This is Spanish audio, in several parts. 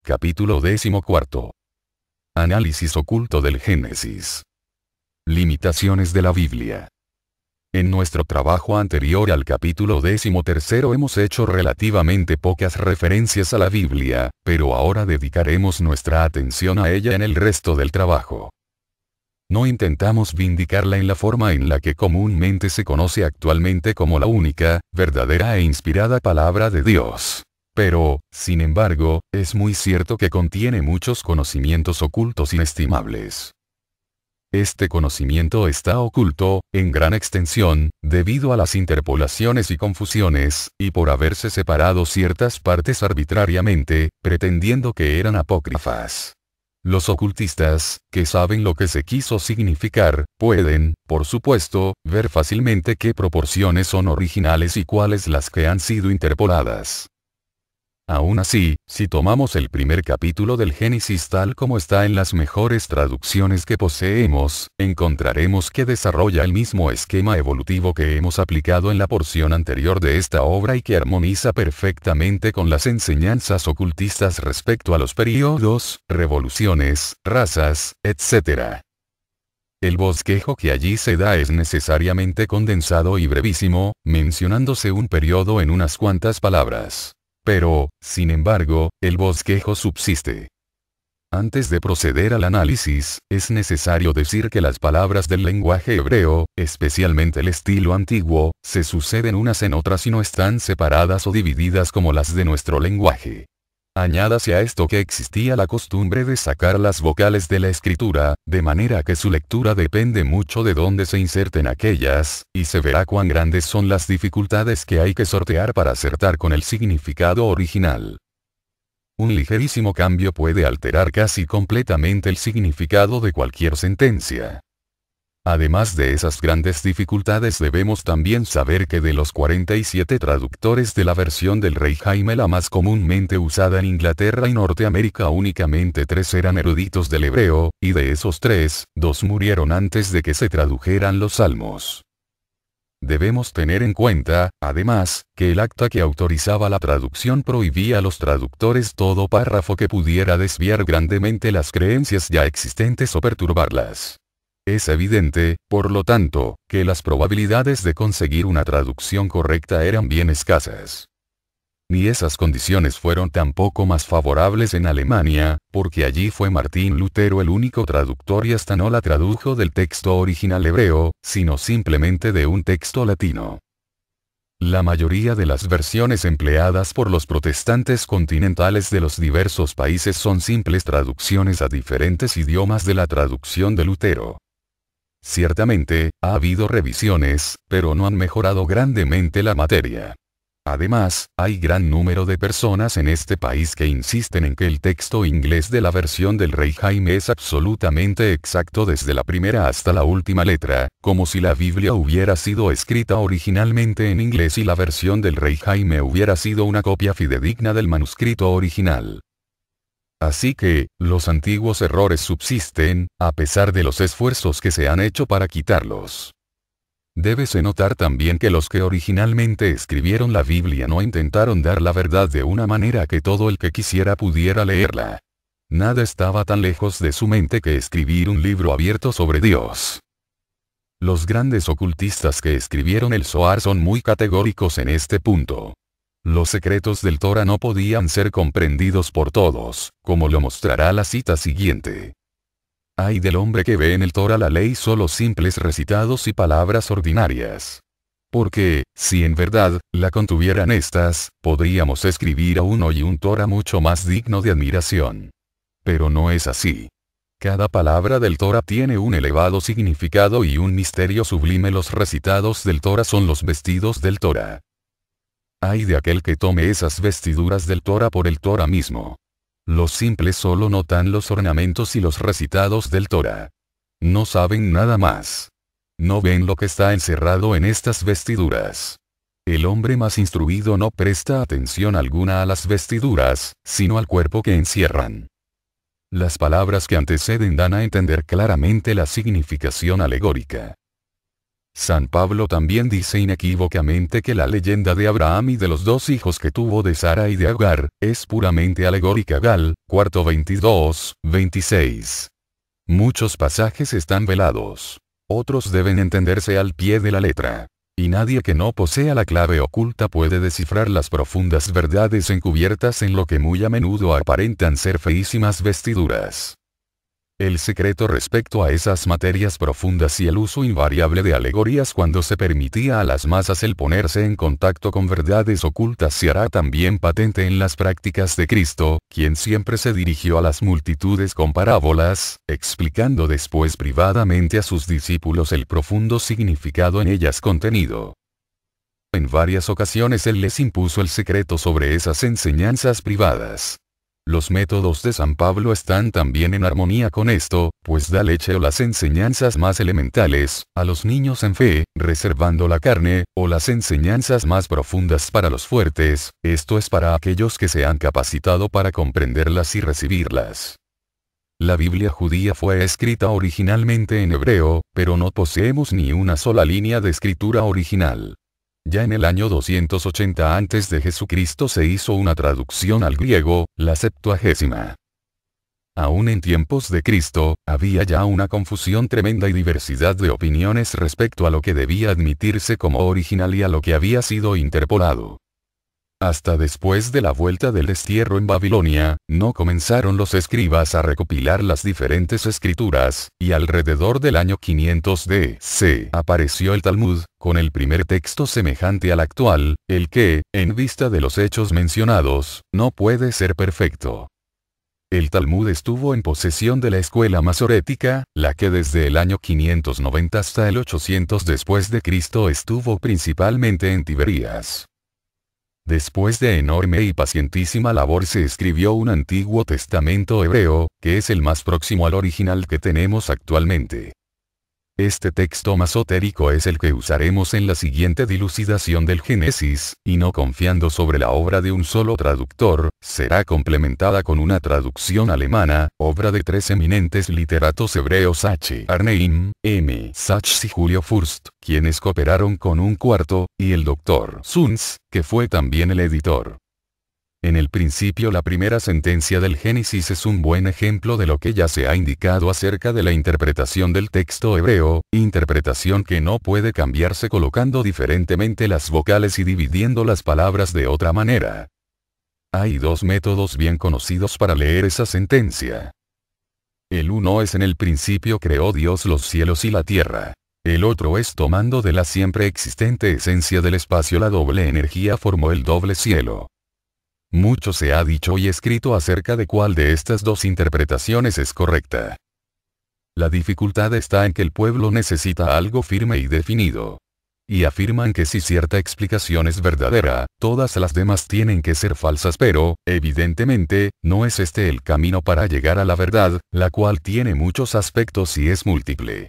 capítulo 14. Análisis oculto del Génesis. Limitaciones de la Biblia. En nuestro trabajo anterior al capítulo 13 hemos hecho relativamente pocas referencias a la Biblia, pero ahora dedicaremos nuestra atención a ella en el resto del trabajo. No intentamos vindicarla en la forma en la que comúnmente se conoce actualmente como la única, verdadera e inspirada palabra de Dios. Pero, sin embargo, es muy cierto que contiene muchos conocimientos ocultos inestimables. Este conocimiento está oculto, en gran extensión, debido a las interpolaciones y confusiones, y por haberse separado ciertas partes arbitrariamente, pretendiendo que eran apócrifas. Los ocultistas, que saben lo que se quiso significar, pueden, por supuesto, ver fácilmente qué proporciones son originales y cuáles las que han sido interpoladas. Aún así, si tomamos el primer capítulo del Génesis tal como está en las mejores traducciones que poseemos, encontraremos que desarrolla el mismo esquema evolutivo que hemos aplicado en la porción anterior de esta obra y que armoniza perfectamente con las enseñanzas ocultistas respecto a los períodos, revoluciones, razas, etc. El bosquejo que allí se da es necesariamente condensado y brevísimo, mencionándose un periodo en unas cuantas palabras. Pero, sin embargo, el bosquejo subsiste. Antes de proceder al análisis, es necesario decir que las palabras del lenguaje hebreo, especialmente el estilo antiguo, se suceden unas en otras y no están separadas o divididas como las de nuestro lenguaje. Añádase a esto que existía la costumbre de sacar las vocales de la escritura, de manera que su lectura depende mucho de dónde se inserten aquellas, y se verá cuán grandes son las dificultades que hay que sortear para acertar con el significado original. Un ligerísimo cambio puede alterar casi completamente el significado de cualquier sentencia. Además de esas grandes dificultades debemos también saber que de los 47 traductores de la versión del Rey Jaime la más comúnmente usada en Inglaterra y Norteamérica únicamente 3 eran eruditos del hebreo, y de esos 3, 2 murieron antes de que se tradujeran los salmos. Debemos tener en cuenta, además, que el acta que autorizaba la traducción prohibía a los traductores todo párrafo que pudiera desviar grandemente las creencias ya existentes o perturbarlas. Es evidente, por lo tanto, que las probabilidades de conseguir una traducción correcta eran bien escasas. Ni esas condiciones fueron tampoco más favorables en Alemania, porque allí fue Martín Lutero el único traductor y hasta no la tradujo del texto original hebreo, sino simplemente de un texto latino. La mayoría de las versiones empleadas por los protestantes continentales de los diversos países son simples traducciones a diferentes idiomas de la traducción de Lutero. Ciertamente, ha habido revisiones, pero no han mejorado grandemente la materia. Además, hay gran número de personas en este país que insisten en que el texto inglés de la versión del Rey Jaime es absolutamente exacto desde la primera hasta la última letra, como si la Biblia hubiera sido escrita originalmente en inglés y la versión del Rey Jaime hubiera sido una copia fidedigna del manuscrito original. Así que, los antiguos errores subsisten, a pesar de los esfuerzos que se han hecho para quitarlos. Débese notar también que los que originalmente escribieron la Biblia no intentaron dar la verdad de una manera que todo el que quisiera pudiera leerla. Nada estaba tan lejos de su mente que escribir un libro abierto sobre Dios. Los grandes ocultistas que escribieron el Zohar son muy categóricos en este punto. Los secretos del Torah no podían ser comprendidos por todos, como lo mostrará la cita siguiente. Ay del hombre que ve en el Torah la ley solo simples recitados y palabras ordinarias. Porque, si en verdad, la contuvieran estas, podríamos escribir aún hoy un Torah mucho más digno de admiración. Pero no es así. Cada palabra del Torah tiene un elevado significado y un misterio sublime. Los recitados del Torah son los vestidos del Torah. Ay de aquel que tome esas vestiduras del Torah por el Torah mismo. Los simples solo notan los ornamentos y los recitados del Torah. No saben nada más. No ven lo que está encerrado en estas vestiduras. El hombre más instruido no presta atención alguna a las vestiduras, sino al cuerpo que encierran. Las palabras que anteceden dan a entender claramente la significación alegórica. San Pablo también dice inequívocamente que la leyenda de Abraham y de los 2 hijos que tuvo de Sara y de Agar, es puramente alegórica. Gal, 4:22, 26. Muchos pasajes están velados. Otros deben entenderse al pie de la letra. Y nadie que no posea la clave oculta puede descifrar las profundas verdades encubiertas en lo que muy a menudo aparentan ser feísimas vestiduras. El secreto respecto a esas materias profundas y el uso invariable de alegorías cuando se permitía a las masas el ponerse en contacto con verdades ocultas se hará también patente en las prácticas de Cristo, quien siempre se dirigió a las multitudes con parábolas, explicando después privadamente a sus discípulos el profundo significado en ellas contenido. En varias ocasiones él les impuso el secreto sobre esas enseñanzas privadas. Los métodos de San Pablo están también en armonía con esto, pues da leche o las enseñanzas más elementales, a los niños en fe, reservando la carne, o las enseñanzas más profundas para los fuertes, esto es para aquellos que se han capacitado para comprenderlas y recibirlas. La Biblia judía fue escrita originalmente en hebreo, pero no poseemos ni una sola línea de escritura original. Ya en el año 280 a.C. se hizo una traducción al griego, la Septuagésima. Aún en tiempos de Cristo, había ya una confusión tremenda y diversidad de opiniones respecto a lo que debía admitirse como original y a lo que había sido interpolado. Hasta después de la vuelta del destierro en Babilonia, no comenzaron los escribas a recopilar las diferentes escrituras, y alrededor del año 500 d.C. apareció el Talmud, con el primer texto semejante al actual, el que, en vista de los hechos mencionados, no puede ser perfecto. El Talmud estuvo en posesión de la escuela masorética, la que desde el año 590 hasta el 800 después de Cristo estuvo principalmente en Tiberías. Después de enorme y pacientísima labor se escribió un Antiguo Testamento hebreo, que es el más próximo al original que tenemos actualmente. Este texto masotérico es el que usaremos en la siguiente dilucidación del Génesis, y no confiando sobre la obra de un solo traductor, será complementada con una traducción alemana, obra de 3 eminentes literatos hebreos H. Arneim, M. Sachs y Julio Furst, quienes cooperaron con un cuarto, y el Dr. Sunz, que fue también el editor. En el principio la primera sentencia del Génesis es un buen ejemplo de lo que ya se ha indicado acerca de la interpretación del texto hebreo, interpretación que no puede cambiarse colocando diferentemente las vocales y dividiendo las palabras de otra manera. Hay 2 métodos bien conocidos para leer esa sentencia. El uno es: en el principio creó Dios los cielos y la tierra. El otro es: tomando de la siempre existente esencia del espacio la doble energía formó el doble cielo. Mucho se ha dicho y escrito acerca de cuál de estas 2 interpretaciones es correcta. La dificultad está en que el pueblo necesita algo firme y definido. Y afirman que si cierta explicación es verdadera, todas las demás tienen que ser falsas, pero, evidentemente, no es este el camino para llegar a la verdad, la cual tiene muchos aspectos y es múltiple.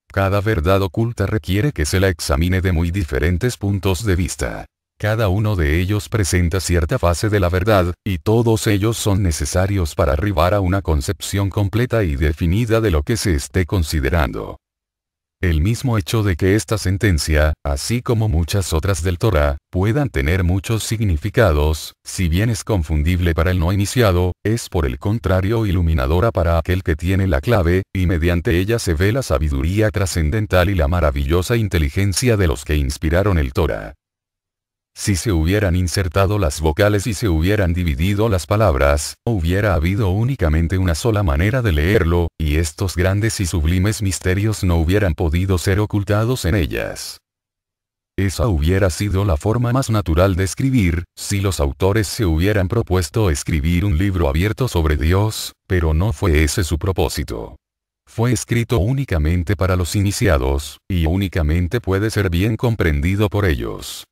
Cada verdad oculta requiere que se la examine de muy diferentes puntos de vista. Cada uno de ellos presenta cierta fase de la verdad, y todos ellos son necesarios para arribar a una concepción completa y definida de lo que se esté considerando. El mismo hecho de que esta sentencia, así como muchas otras del Torá, puedan tener muchos significados, si bien es confundible para el no iniciado, es por el contrario iluminadora para aquel que tiene la clave, y mediante ella se ve la sabiduría trascendental y la maravillosa inteligencia de los que inspiraron el Torá. Si se hubieran insertado las vocales y se hubieran dividido las palabras, hubiera habido únicamente una sola manera de leerlo, y estos grandes y sublimes misterios no hubieran podido ser ocultados en ellas. Esa hubiera sido la forma más natural de escribir, si los autores se hubieran propuesto escribir un libro abierto sobre Dios, pero no fue ese su propósito. Fue escrito únicamente para los iniciados, y únicamente puede ser bien comprendido por ellos.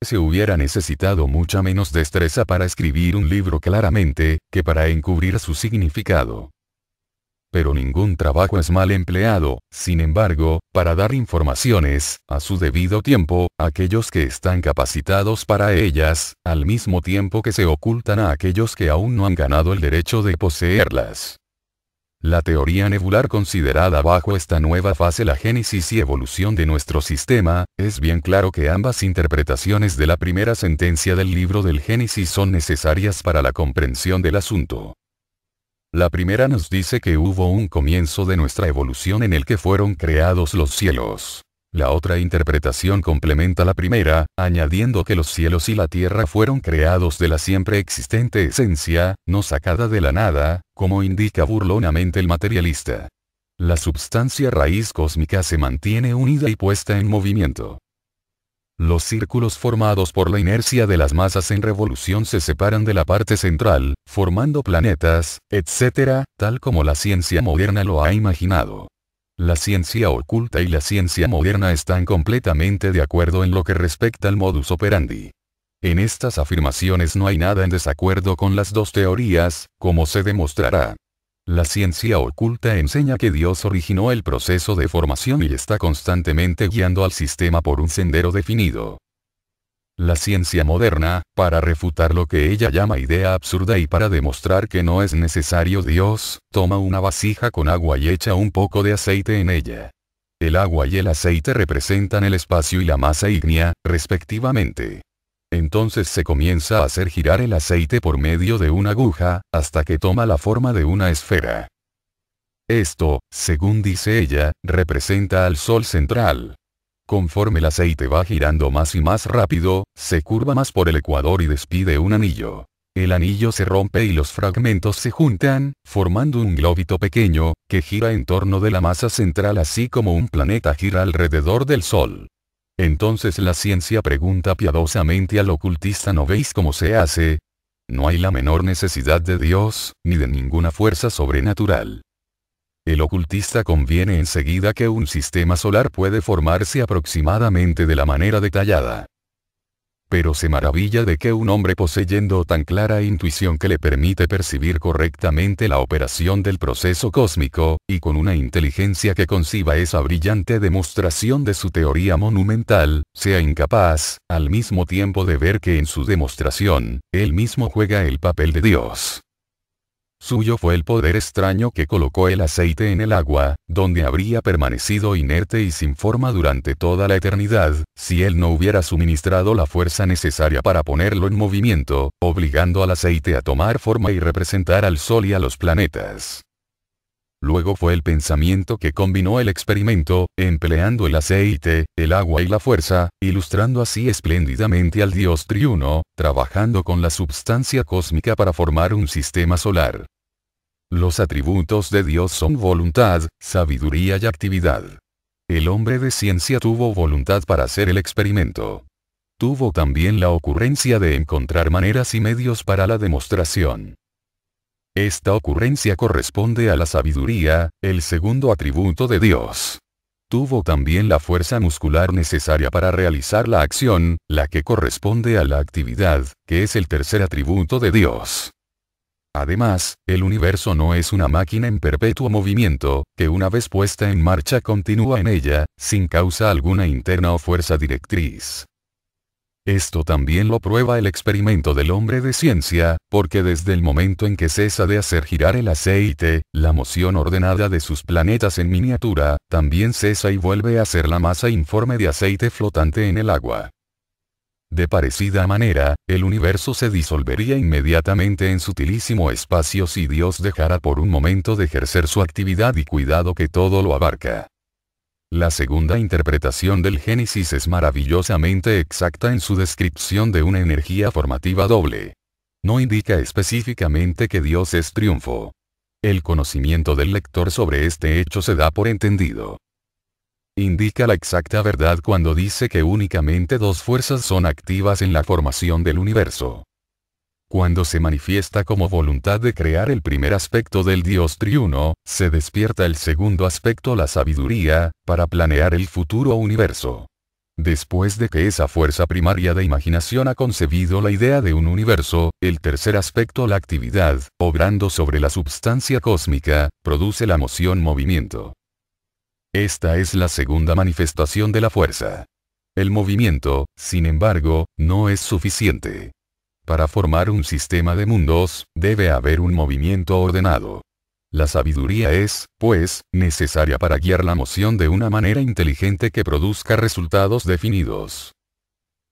Se hubiera necesitado mucha menos destreza para escribir un libro claramente, que para encubrir su significado. Pero ningún trabajo es mal empleado, sin embargo, para dar informaciones, a su debido tiempo, a aquellos que están capacitados para ellas, al mismo tiempo que se ocultan a aquellos que aún no han ganado el derecho de poseerlas. La teoría nebular considerada bajo esta nueva fase, la génesis y evolución de nuestro sistema, es bien claro que ambas interpretaciones de la primera sentencia del libro del Génesis son necesarias para la comprensión del asunto. La primera nos dice que hubo un comienzo de nuestra evolución en el que fueron creados los cielos. La otra interpretación complementa la primera, añadiendo que los cielos y la tierra fueron creados de la siempre existente esencia, no sacada de la nada, como indica burlonamente el materialista. La substancia raíz cósmica se mantiene unida y puesta en movimiento. Los círculos formados por la inercia de las masas en revolución se separan de la parte central, formando planetas, etc., tal como la ciencia moderna lo ha imaginado. La ciencia oculta y la ciencia moderna están completamente de acuerdo en lo que respecta al modus operandi. En estas afirmaciones no hay nada en desacuerdo con las dos teorías, como se demostrará. La ciencia oculta enseña que Dios originó el proceso de formación y está constantemente guiando al sistema por un sendero definido. La ciencia moderna, para refutar lo que ella llama idea absurda y para demostrar que no es necesario Dios, toma una vasija con agua y echa un poco de aceite en ella. El agua y el aceite representan el espacio y la masa ígnea, respectivamente. Entonces se comienza a hacer girar el aceite por medio de una aguja, hasta que toma la forma de una esfera. Esto, según dice ella, representa al Sol central. Conforme el aceite va girando más y más rápido, se curva más por el ecuador y despide un anillo. El anillo se rompe y los fragmentos se juntan, formando un globito pequeño, que gira en torno de la masa central así como un planeta gira alrededor del Sol. Entonces la ciencia pregunta piadosamente al ocultista: ¿no veis cómo se hace? No hay la menor necesidad de Dios, ni de ninguna fuerza sobrenatural. El ocultista conviene enseguida que un sistema solar puede formarse aproximadamente de la manera detallada. Pero se maravilla de que un hombre poseyendo tan clara intuición que le permite percibir correctamente la operación del proceso cósmico, y con una inteligencia que conciba esa brillante demostración de su teoría monumental, sea incapaz, al mismo tiempo de ver que en su demostración, él mismo juega el papel de Dios. Suyo fue el poder extraño que colocó el aceite en el agua, donde habría permanecido inerte y sin forma durante toda la eternidad, si él no hubiera suministrado la fuerza necesaria para ponerlo en movimiento, obligando al aceite a tomar forma y representar al Sol y a los planetas. Luego fue el pensamiento que combinó el experimento, empleando el aceite, el agua y la fuerza, ilustrando así espléndidamente al Dios triuno, trabajando con la substancia cósmica para formar un sistema solar. Los atributos de Dios son voluntad, sabiduría y actividad. El hombre de ciencia tuvo voluntad para hacer el experimento. Tuvo también la ocurrencia de encontrar maneras y medios para la demostración. Esta ocurrencia corresponde a la sabiduría, el segundo atributo de Dios. Tuvo también la fuerza muscular necesaria para realizar la acción, la que corresponde a la actividad, que es el tercer atributo de Dios. Además, el universo no es una máquina en perpetuo movimiento, que una vez puesta en marcha continúa en ella, sin causa alguna interna o fuerza directriz. Esto también lo prueba el experimento del hombre de ciencia, porque desde el momento en que cesa de hacer girar el aceite, la moción ordenada de sus planetas en miniatura, también cesa y vuelve a ser la masa informe de aceite flotante en el agua. De parecida manera, el universo se disolvería inmediatamente en sutilísimo espacio si Dios dejara por un momento de ejercer su actividad y cuidado que todo lo abarca. La segunda interpretación del Génesis es maravillosamente exacta en su descripción de una energía formativa doble. No indica específicamente que Dios es triunfo. El conocimiento del lector sobre este hecho se da por entendido. Indica la exacta verdad cuando dice que únicamente dos fuerzas son activas en la formación del universo. Cuando se manifiesta como voluntad de crear el primer aspecto del Dios triuno, se despierta el segundo aspecto, la sabiduría, para planear el futuro universo. Después de que esa fuerza primaria de imaginación ha concebido la idea de un universo, el tercer aspecto, la actividad, obrando sobre la substancia cósmica, produce la moción-movimiento. Esta es la segunda manifestación de la fuerza. El movimiento, sin embargo, no es suficiente. Para formar un sistema de mundos, debe haber un movimiento ordenado. La sabiduría es, pues, necesaria para guiar la moción de una manera inteligente que produzca resultados definidos.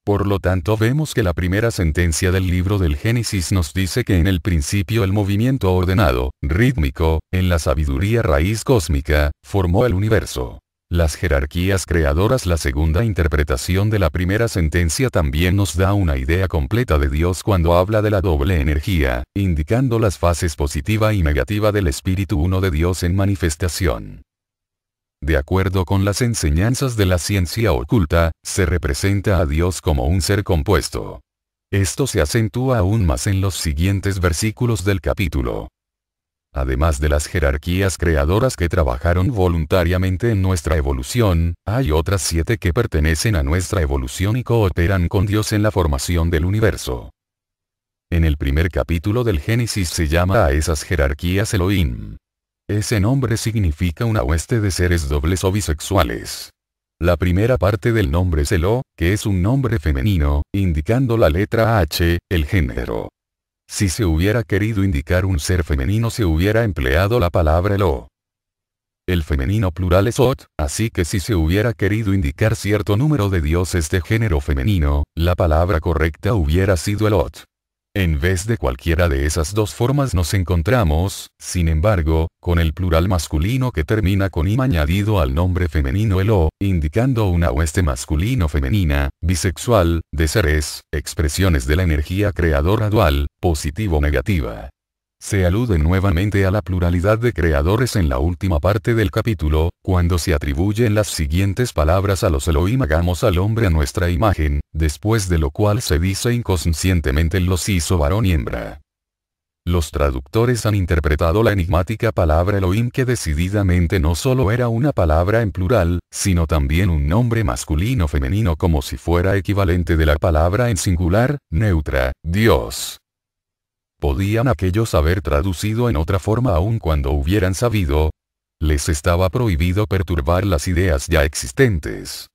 Por lo tanto, vemos que la primera sentencia del libro del Génesis nos dice que en el principio el movimiento ordenado, rítmico, en la sabiduría raíz cósmica, formó el universo. Las jerarquías creadoras. La segunda interpretación de la primera sentencia también nos da una idea completa de Dios cuando habla de la doble energía, indicando las fases positiva y negativa del Espíritu Uno de Dios en manifestación. De acuerdo con las enseñanzas de la ciencia oculta, se representa a Dios como un ser compuesto. Esto se acentúa aún más en los siguientes versículos del capítulo. Además de las jerarquías creadoras que trabajaron voluntariamente en nuestra evolución, hay otras 7 que pertenecen a nuestra evolución y cooperan con Dios en la formación del universo. En el primer capítulo del Génesis se llama a esas jerarquías Elohim. Ese nombre significa una hueste de seres dobles o bisexuales. La primera parte del nombre es Elo, que es un nombre femenino, indicando la letra H, el género. Si se hubiera querido indicar un ser femenino se hubiera empleado la palabra Elo. El femenino plural es Ot, así que si se hubiera querido indicar cierto número de dioses de género femenino, la palabra correcta hubiera sido Elot. En vez de cualquiera de esas dos formas nos encontramos, sin embargo, con el plural masculino que termina con im añadido al nombre femenino Elo, indicando una hueste masculino-femenina, bisexual, de seres, expresiones de la energía creadora dual, positivo-negativa. Se alude nuevamente a la pluralidad de creadores en la última parte del capítulo, cuando se atribuyen las siguientes palabras a los Elohim: hagamos al hombre a nuestra imagen, después de lo cual se dice inconscientemente los hizo varón y hembra. Los traductores han interpretado la enigmática palabra Elohim, que decididamente no solo era una palabra en plural, sino también un nombre masculino-femenino, como si fuera equivalente de la palabra en singular, neutra, Dios. ¿Podían aquellos haber traducido en otra forma aun cuando hubieran sabido? Les estaba prohibido perturbar las ideas ya existentes.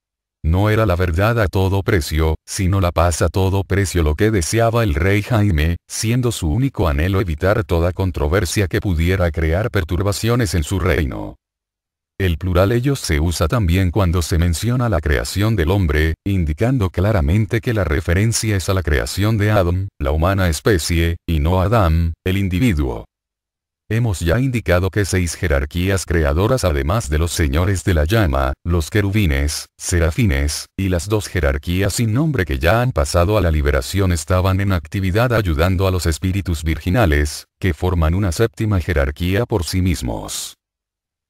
No era la verdad a todo precio, sino la paz a todo precio lo que deseaba el rey Jaime, siendo su único anhelo evitar toda controversia que pudiera crear perturbaciones en su reino. El plural ellos se usa también cuando se menciona la creación del hombre, indicando claramente que la referencia es a la creación de Adam, la humana especie, y no a Adán, el individuo. Hemos ya indicado que 6 jerarquías creadoras, además de los señores de la llama, los querubines, serafines, y las 2 jerarquías sin nombre que ya han pasado a la liberación, estaban en actividad ayudando a los espíritus virginales, que forman una 7ª jerarquía por sí mismos.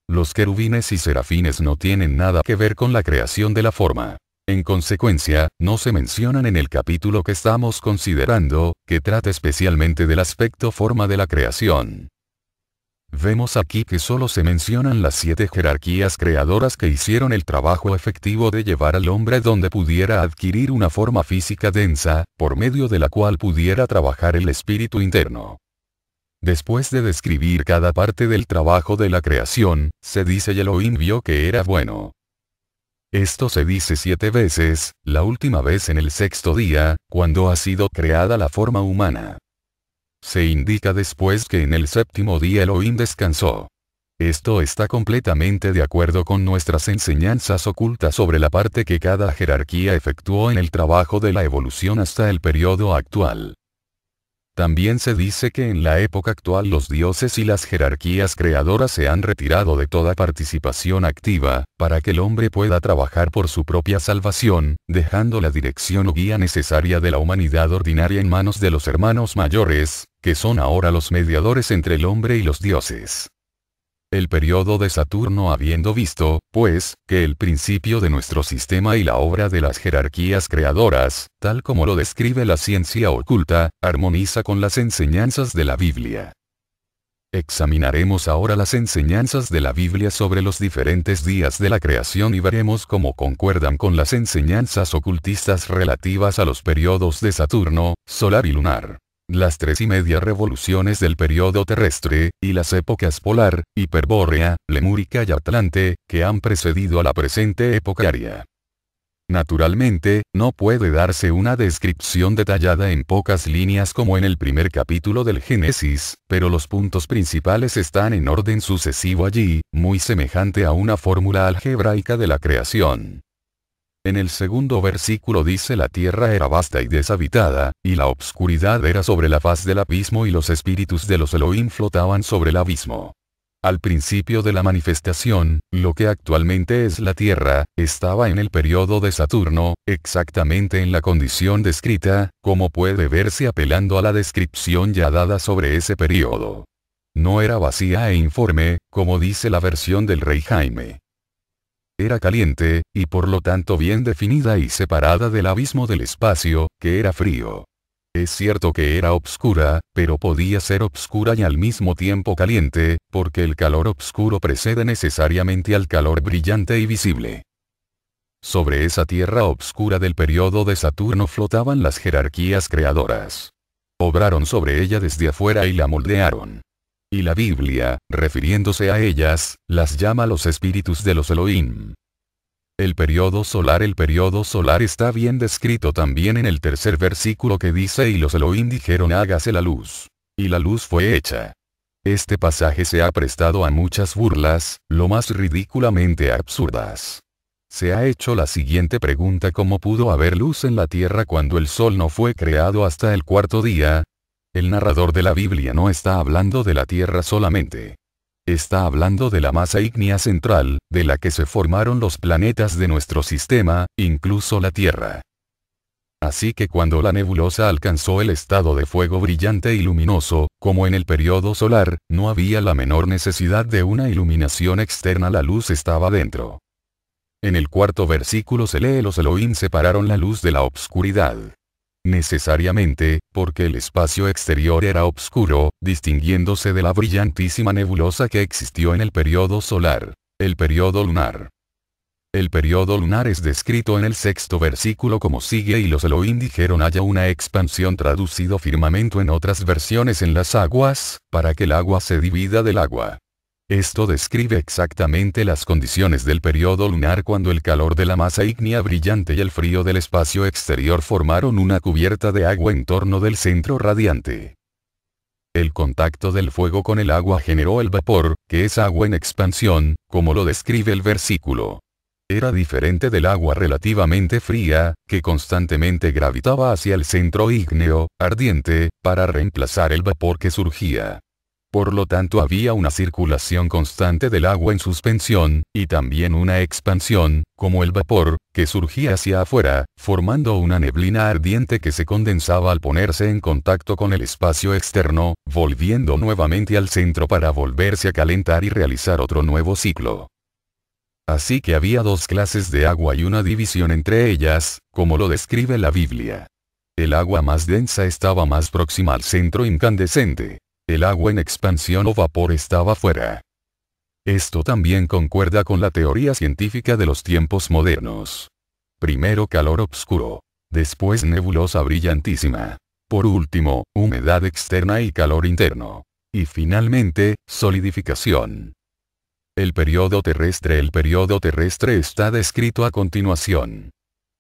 Los querubines y serafines no tienen nada que ver con la creación de la forma. En consecuencia, no se mencionan en el capítulo que estamos considerando, que trata especialmente del aspecto forma de la creación. Vemos aquí que solo se mencionan las 7 jerarquías creadoras que hicieron el trabajo efectivo de llevar al hombre donde pudiera adquirir una forma física densa, por medio de la cual pudiera trabajar el espíritu interno. Después de describir cada parte del trabajo de la creación, se dice: y Elohim vio que era bueno. Esto se dice 7 veces, la última vez en el 6º día, cuando ha sido creada la forma humana. Se indica después que en el 7º día Elohim descansó. Esto está completamente de acuerdo con nuestras enseñanzas ocultas sobre la parte que cada jerarquía efectuó en el trabajo de la evolución hasta el periodo actual. También se dice que en la época actual los dioses y las jerarquías creadoras se han retirado de toda participación activa, para que el hombre pueda trabajar por su propia salvación, dejando la dirección o guía necesaria de la humanidad ordinaria en manos de los hermanos mayores, que son ahora los mediadores entre el hombre y los dioses. El periodo de Saturno, habiendo visto, pues, que el principio de nuestro sistema y la obra de las jerarquías creadoras, tal como lo describe la ciencia oculta, armoniza con las enseñanzas de la Biblia. Examinaremos ahora las enseñanzas de la Biblia sobre los diferentes días de la creación y veremos cómo concuerdan con las enseñanzas ocultistas relativas a los periodos de Saturno, solar y lunar, las 3½ revoluciones del periodo terrestre, y las épocas polar, hiperbórea, lemúrica y atlante, que han precedido a la presente época aria. Naturalmente, no puede darse una descripción detallada en pocas líneas como en el primer capítulo del Génesis, pero los puntos principales están en orden sucesivo allí, muy semejante a una fórmula algebraica de la creación. En el segundo versículo dice: la tierra era vasta y deshabitada, y la obscuridad era sobre la faz del abismo y los espíritus de los Elohim flotaban sobre el abismo. Al principio de la manifestación, lo que actualmente es la Tierra, estaba en el periodo de Saturno, exactamente en la condición descrita, como puede verse apelando a la descripción ya dada sobre ese periodo. No era vacía e informe, como dice la versión del Rey Jaime. Era caliente, y por lo tanto bien definida y separada del abismo del espacio, que era frío. Es cierto que era obscura, pero podía ser obscura y al mismo tiempo caliente, porque el calor obscuro precede necesariamente al calor brillante y visible. Sobre esa tierra obscura del periodo de Saturno flotaban las jerarquías creadoras. Obraron sobre ella desde afuera y la moldearon. Y la Biblia, refiriéndose a ellas, las llama los espíritus de los Elohim. El periodo solar está bien descrito también en el tercer versículo que dice: y los Elohim dijeron hágase la luz. Y la luz fue hecha. Este pasaje se ha prestado a muchas burlas, lo más ridículamente absurdas. Se ha hecho la siguiente pregunta: ¿cómo pudo haber luz en la tierra cuando el sol no fue creado hasta el cuarto día? El narrador de la Biblia no está hablando de la tierra solamente. Está hablando de la masa ígnea central, de la que se formaron los planetas de nuestro sistema, incluso la Tierra. Así que cuando la nebulosa alcanzó el estado de fuego brillante y luminoso, como en el periodo solar, no había la menor necesidad de una iluminación externa, la luz estaba dentro. En el cuarto versículo se lee: los Elohim separaron la luz de la obscuridad. Necesariamente, porque el espacio exterior era oscuro, distinguiéndose de la brillantísima nebulosa que existió en el periodo solar, el periodo lunar. El periodo lunar es descrito en el sexto versículo como sigue: y los Elohim dijeron haya una expansión, traducido firmamento en otras versiones, en las aguas, para que el agua se divida del agua. Esto describe exactamente las condiciones del periodo lunar, cuando el calor de la masa ígnea brillante y el frío del espacio exterior formaron una cubierta de agua en torno del centro radiante. El contacto del fuego con el agua generó el vapor, que es agua en expansión, como lo describe el versículo. Era diferente del agua relativamente fría, que constantemente gravitaba hacia el centro ígneo, ardiente, para reemplazar el vapor que surgía. Por lo tanto había una circulación constante del agua en suspensión, y también una expansión, como el vapor, que surgía hacia afuera, formando una neblina ardiente que se condensaba al ponerse en contacto con el espacio externo, volviendo nuevamente al centro para volverse a calentar y realizar otro nuevo ciclo. Así que había dos clases de agua y una división entre ellas, como lo describe la Biblia. El agua más densa estaba más próxima al centro incandescente. El agua en expansión o vapor estaba fuera. Esto también concuerda con la teoría científica de los tiempos modernos. Primero calor oscuro. Después nebulosa brillantísima. Por último, humedad externa y calor interno. Y finalmente, solidificación. El periodo terrestre está descrito a continuación.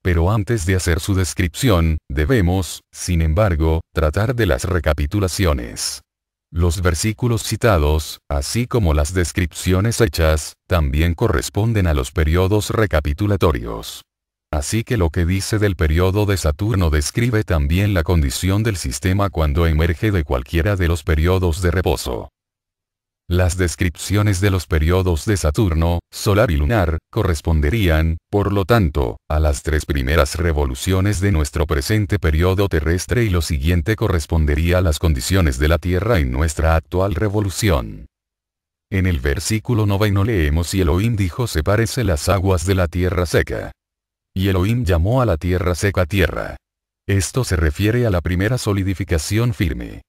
Pero antes de hacer su descripción, debemos, sin embargo, tratar de las recapitulaciones. Los versículos citados, así como las descripciones hechas, también corresponden a los periodos recapitulatorios. Así que lo que dice del periodo de Saturno describe también la condición del sistema cuando emerge de cualquiera de los periodos de reposo. Las descripciones de los periodos de Saturno, solar y lunar, corresponderían, por lo tanto, a las tres primeras revoluciones de nuestro presente periodo terrestre, y lo siguiente correspondería a las condiciones de la Tierra en nuestra actual revolución. En el versículo 9 leemos: y Elohim dijo sepárese las aguas de la tierra seca. Y Elohim llamó a la tierra seca tierra. Esto se refiere a la primera solidificación firme.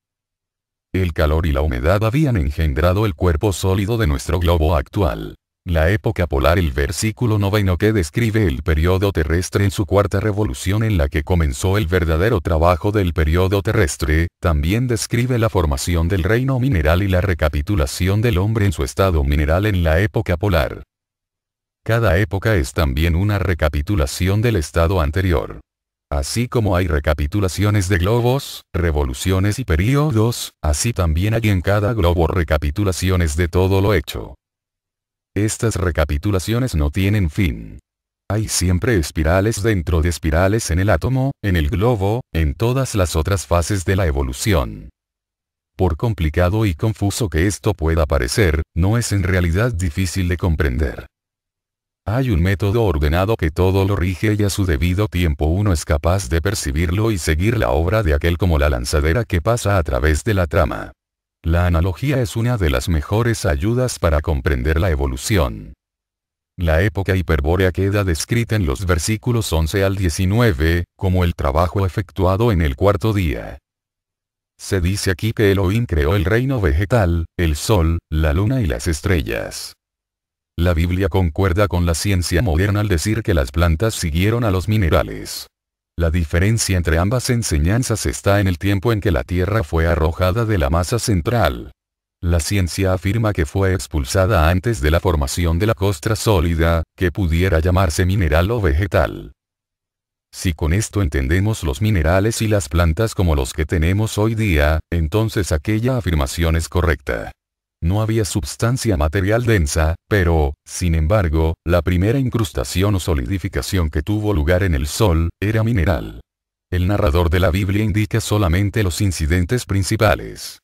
El calor y la humedad habían engendrado el cuerpo sólido de nuestro globo actual. La época polar, el versículo 9 que describe el periodo terrestre en su cuarta revolución en la que comenzó el verdadero trabajo del periodo terrestre, también describe la formación del reino mineral y la recapitulación del hombre en su estado mineral en la época polar. Cada época es también una recapitulación del estado anterior. Así como hay recapitulaciones de globos, revoluciones y períodos, así también hay en cada globo recapitulaciones de todo lo hecho. Estas recapitulaciones no tienen fin. Hay siempre espirales dentro de espirales en el átomo, en el globo, en todas las otras fases de la evolución. Por complicado y confuso que esto pueda parecer, no es en realidad difícil de comprender. Hay un método ordenado que todo lo rige y a su debido tiempo uno es capaz de percibirlo y seguir la obra de aquel como la lanzadera que pasa a través de la trama. La analogía es una de las mejores ayudas para comprender la evolución. La época hiperbórea queda descrita en los versículos 11 al 19, como el trabajo efectuado en el cuarto día. Se dice aquí que Elohim creó el reino vegetal, el sol, la luna y las estrellas. La Biblia concuerda con la ciencia moderna al decir que las plantas siguieron a los minerales. La diferencia entre ambas enseñanzas está en el tiempo en que la Tierra fue arrojada de la masa central. La ciencia afirma que fue expulsada antes de la formación de la costra sólida, que pudiera llamarse mineral o vegetal. Si con esto entendemos los minerales y las plantas como los que tenemos hoy día, entonces aquella afirmación es correcta. No había substancia material densa, pero, sin embargo, la primera incrustación o solidificación que tuvo lugar en el Sol, era mineral. El narrador de la Biblia indica solamente los incidentes principales.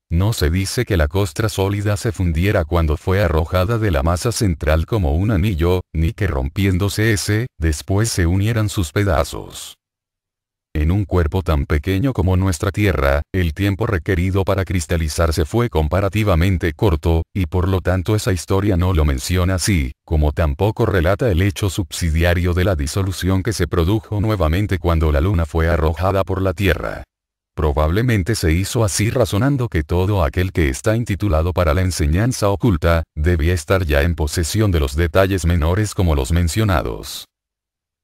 No se dice que la costra sólida se fundiera cuando fue arrojada de la masa central como un anillo, ni que rompiéndose después se unieran sus pedazos. En un cuerpo tan pequeño como nuestra Tierra, el tiempo requerido para cristalizarse fue comparativamente corto, y por lo tanto esa historia no lo menciona así, como tampoco relata el hecho subsidiario de la disolución que se produjo nuevamente cuando la Luna fue arrojada por la Tierra. Probablemente se hizo así razonando que todo aquel que está intitulado para la enseñanza oculta, debía estar ya en posesión de los detalles menores como los mencionados.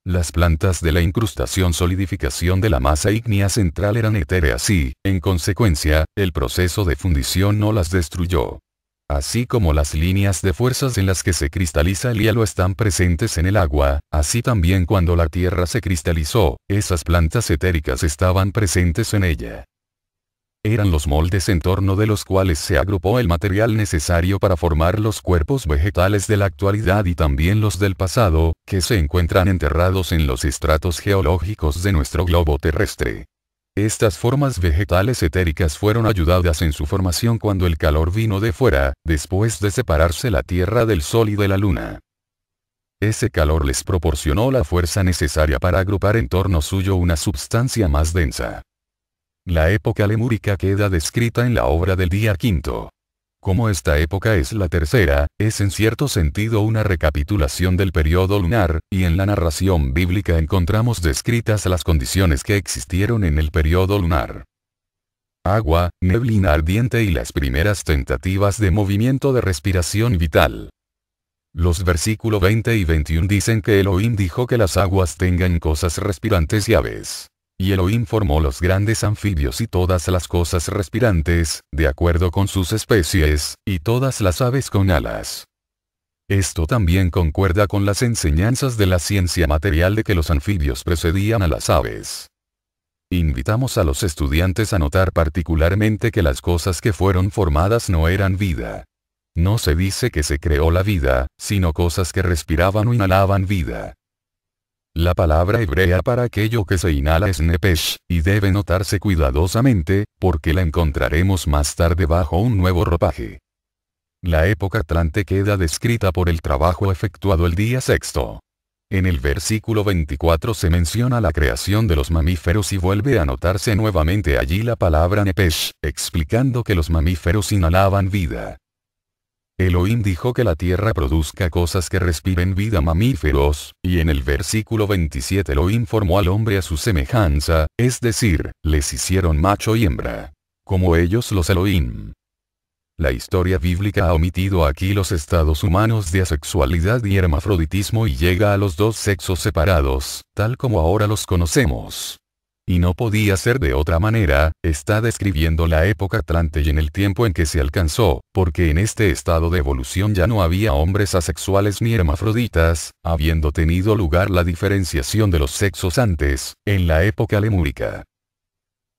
Las plantas de la incrustación solidificación de la masa ígnea central eran etéreas y, en consecuencia, el proceso de fundición no las destruyó. Así como las líneas de fuerzas en las que se cristaliza el hielo están presentes en el agua, así también cuando la Tierra se cristalizó, esas plantas etéricas estaban presentes en ella. Eran los moldes en torno de los cuales se agrupó el material necesario para formar los cuerpos vegetales de la actualidad y también los del pasado, que se encuentran enterrados en los estratos geológicos de nuestro globo terrestre. Estas formas vegetales etéricas fueron ayudadas en su formación cuando el calor vino de fuera, después de separarse la Tierra del Sol y de la Luna. Ese calor les proporcionó la fuerza necesaria para agrupar en torno suyo una substancia más densa. La época lemúrica queda descrita en la obra del día quinto. Como esta época es la tercera, es en cierto sentido una recapitulación del periodo lunar, y en la narración bíblica encontramos descritas las condiciones que existieron en el periodo lunar. Agua, neblina ardiente y las primeras tentativas de movimiento de respiración vital. Los versículos 20 y 21 dicen que Elohim dijo que las aguas tengan cosas respirantes y aves. Y Elohim formó los grandes anfibios y todas las cosas respirantes, de acuerdo con sus especies, y todas las aves con alas. Esto también concuerda con las enseñanzas de la ciencia material de que los anfibios precedían a las aves. Invitamos a los estudiantes a notar particularmente que las cosas que fueron formadas no eran vida. No se dice que se creó la vida, sino cosas que respiraban o inhalaban vida. La palabra hebrea para aquello que se inhala es nepesh, y debe notarse cuidadosamente, porque la encontraremos más tarde bajo un nuevo ropaje. La época atlante queda descrita por el trabajo efectuado el día sexto. En el versículo 24 se menciona la creación de los mamíferos y vuelve a notarse nuevamente allí la palabra nepesh, explicando que los mamíferos inhalaban vida. Elohim dijo que la tierra produzca cosas que respiren vida mamíferos, y en el versículo 27 Elohim formó al hombre a su semejanza, es decir, les hicieron macho y hembra. Como ellos los Elohim. La historia bíblica ha omitido aquí los estados humanos de asexualidad y hermafroditismo y llega a los dos sexos separados, tal como ahora los conocemos. Y no podía ser de otra manera, está describiendo la época Atlante y en el tiempo en que se alcanzó, porque en este estado de evolución ya no había hombres asexuales ni hermafroditas, habiendo tenido lugar la diferenciación de los sexos antes, en la época lemúrica.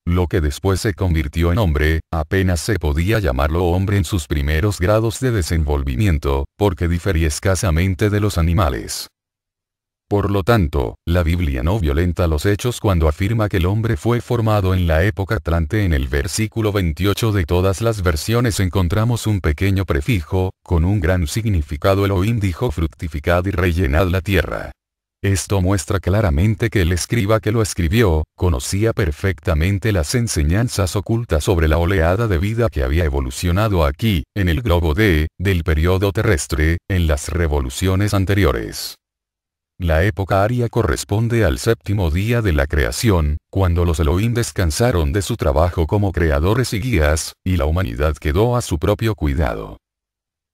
Lo que después se convirtió en hombre, apenas se podía llamarlo hombre en sus primeros grados de desenvolvimiento, porque difería escasamente de los animales. Por lo tanto, la Biblia no violenta los hechos cuando afirma que el hombre fue formado en la época Atlante. En el versículo 28 de todas las versiones encontramos un pequeño prefijo, con un gran significado. Elohim dijo: fructificad y rellenad la tierra. Esto muestra claramente que el escriba que lo escribió, conocía perfectamente las enseñanzas ocultas sobre la oleada de vida que había evolucionado aquí, en el globo del periodo terrestre, en las revoluciones anteriores. La época aria corresponde al séptimo día de la creación, cuando los Elohim descansaron de su trabajo como creadores y guías, y la humanidad quedó a su propio cuidado.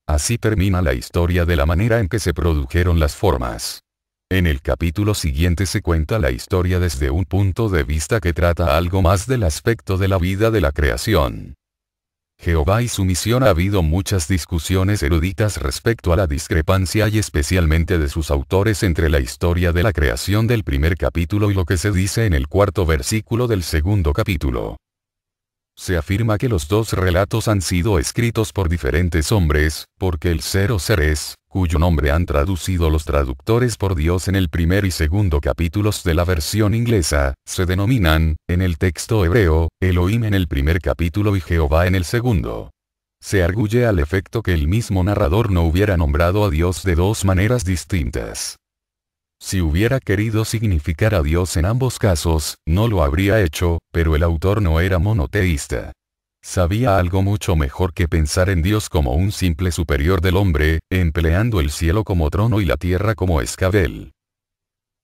Así termina la historia de la manera en que se produjeron las formas. En el capítulo siguiente se cuenta la historia desde un punto de vista que trata algo más del aspecto de la vida de la creación. Jehová y su misión. Ha habido muchas discusiones eruditas respecto a la discrepancia y especialmente de sus autores entre la historia de la creación del primer capítulo y lo que se dice en el cuarto versículo del segundo capítulo. Se afirma que los dos relatos han sido escritos por diferentes hombres, porque el ser o seres, cuyo nombre han traducido los traductores por Dios en el primer y segundo capítulos de la versión inglesa, se denominan, en el texto hebreo, Elohim en el primer capítulo y Jehová en el segundo. Se arguye al efecto que el mismo narrador no hubiera nombrado a Dios de dos maneras distintas. Si hubiera querido significar a Dios en ambos casos, no lo habría hecho, pero el autor no era monoteísta. Sabía algo mucho mejor que pensar en Dios como un simple superior del hombre, empleando el cielo como trono y la tierra como escabel.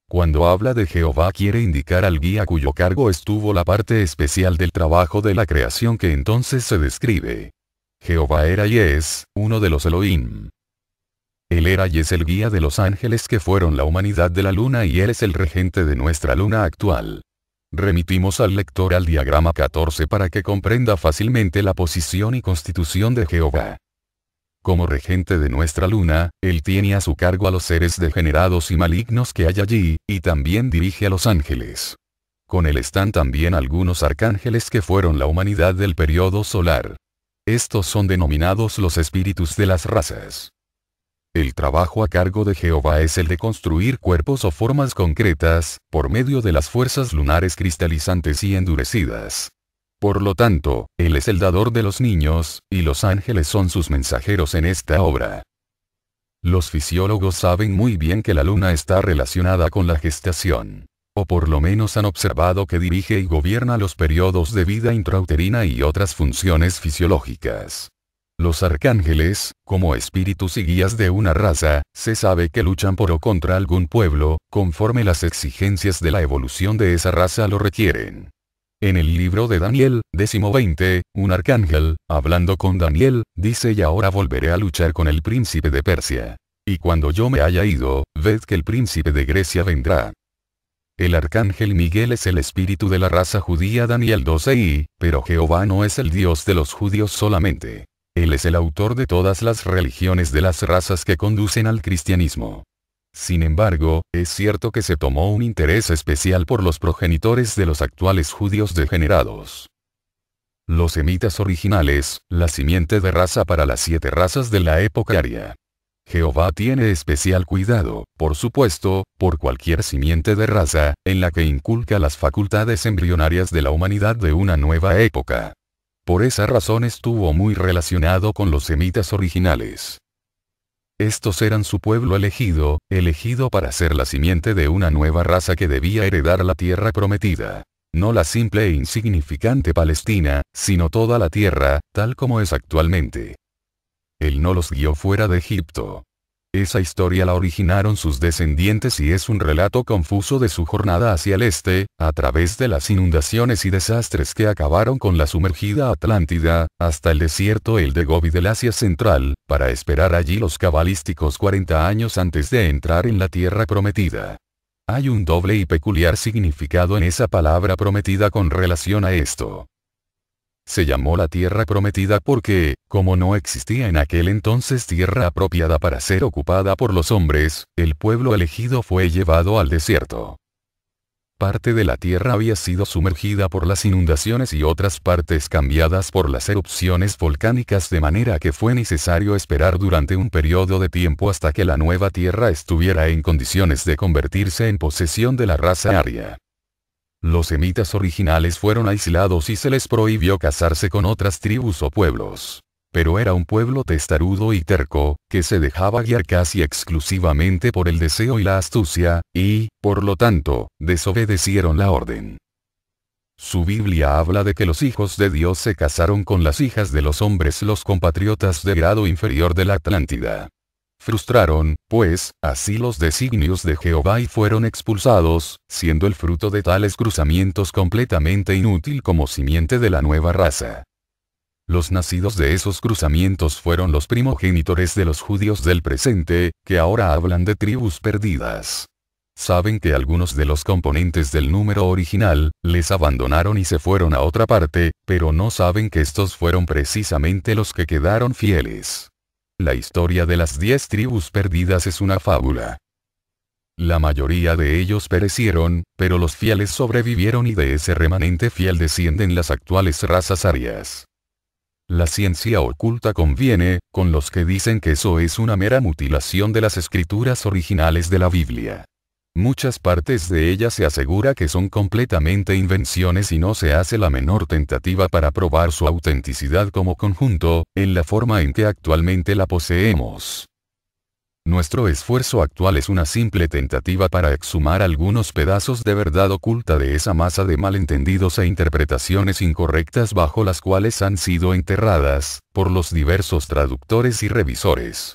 Cuando habla de Jehová quiere indicar al guía cuyo cargo estuvo la parte especial del trabajo de la creación que entonces se describe. Jehová era y es, uno de los Elohim. Él era y es el guía de los ángeles que fueron la humanidad de la luna y él es el regente de nuestra luna actual. Remitimos al lector al diagrama 14 para que comprenda fácilmente la posición y constitución de Jehová. Como regente de nuestra luna, él tiene a su cargo a los seres degenerados y malignos que hay allí, y también dirige a los ángeles. Con él están también algunos arcángeles que fueron la humanidad del periodo solar. Estos son denominados los espíritus de las razas. El trabajo a cargo de Jehová es el de construir cuerpos o formas concretas, por medio de las fuerzas lunares cristalizantes y endurecidas. Por lo tanto, Él es el dador de los niños, y los ángeles son sus mensajeros en esta obra. Los fisiólogos saben muy bien que la luna está relacionada con la gestación. O por lo menos han observado que dirige y gobierna los periodos de vida intrauterina y otras funciones fisiológicas. Los arcángeles, como espíritus y guías de una raza, se sabe que luchan por o contra algún pueblo, conforme las exigencias de la evolución de esa raza lo requieren. En el libro de Daniel, 20, un arcángel, hablando con Daniel, dice: y ahora volveré a luchar con el príncipe de Persia. Y cuando yo me haya ido, ved que el príncipe de Grecia vendrá. El arcángel Miguel es el espíritu de la raza judía. Daniel 12. Pero Jehová no es el Dios de los judíos solamente. Él es el autor de todas las religiones de las razas que conducen al cristianismo. Sin embargo, es cierto que se tomó un interés especial por los progenitores de los actuales judíos degenerados. Los semitas originales, la simiente de raza para las 7 razas de la época aria. Jehová tiene especial cuidado, por supuesto, por cualquier simiente de raza, en la que inculca las facultades embrionarias de la humanidad de una nueva época. Por esa razón estuvo muy relacionado con los semitas originales. Estos eran su pueblo elegido para ser la simiente de una nueva raza que debía heredar la tierra prometida. No la simple e insignificante Palestina, sino toda la tierra, tal como es actualmente. Él no los guió fuera de Egipto. Esa historia la originaron sus descendientes y es un relato confuso de su jornada hacia el este, a través de las inundaciones y desastres que acabaron con la sumergida Atlántida, hasta el desierto el de Gobi del Asia Central, para esperar allí los cabalísticos 40 años antes de entrar en la tierra prometida. Hay un doble y peculiar significado en esa palabra prometida con relación a esto. Se llamó la tierra prometida porque, como no existía en aquel entonces tierra apropiada para ser ocupada por los hombres, el pueblo elegido fue llevado al desierto. Parte de la tierra había sido sumergida por las inundaciones y otras partes cambiadas por las erupciones volcánicas, de manera que fue necesario esperar durante un periodo de tiempo hasta que la nueva tierra estuviera en condiciones de convertirse en posesión de la raza aria. Los semitas originales fueron aislados y se les prohibió casarse con otras tribus o pueblos. Pero era un pueblo testarudo y terco, que se dejaba guiar casi exclusivamente por el deseo y la astucia, y, por lo tanto, desobedecieron la orden. Su Biblia habla de que los hijos de Dios se casaron con las hijas de los hombres, los compatriotas de grado inferior de la Atlántida. Frustraron, pues, así los designios de Jehová y fueron expulsados, siendo el fruto de tales cruzamientos completamente inútil como simiente de la nueva raza. Los nacidos de esos cruzamientos fueron los primogénitores de los judíos del presente, que ahora hablan de tribus perdidas. Saben que algunos de los componentes del número original, les abandonaron y se fueron a otra parte, pero no saben que estos fueron precisamente los que quedaron fieles. La historia de las 10 tribus perdidas es una fábula. La mayoría de ellos perecieron, pero los fieles sobrevivieron y de ese remanente fiel descienden las actuales razas arias. La ciencia oculta conviene con los que dicen que eso es una mera mutilación de las escrituras originales de la Biblia. Muchas partes de ella se asegura que son completamente invenciones y no se hace la menor tentativa para probar su autenticidad como conjunto, en la forma en que actualmente la poseemos. Nuestro esfuerzo actual es una simple tentativa para exhumar algunos pedazos de verdad oculta de esa masa de malentendidos e interpretaciones incorrectas bajo las cuales han sido enterradas, por los diversos traductores y revisores.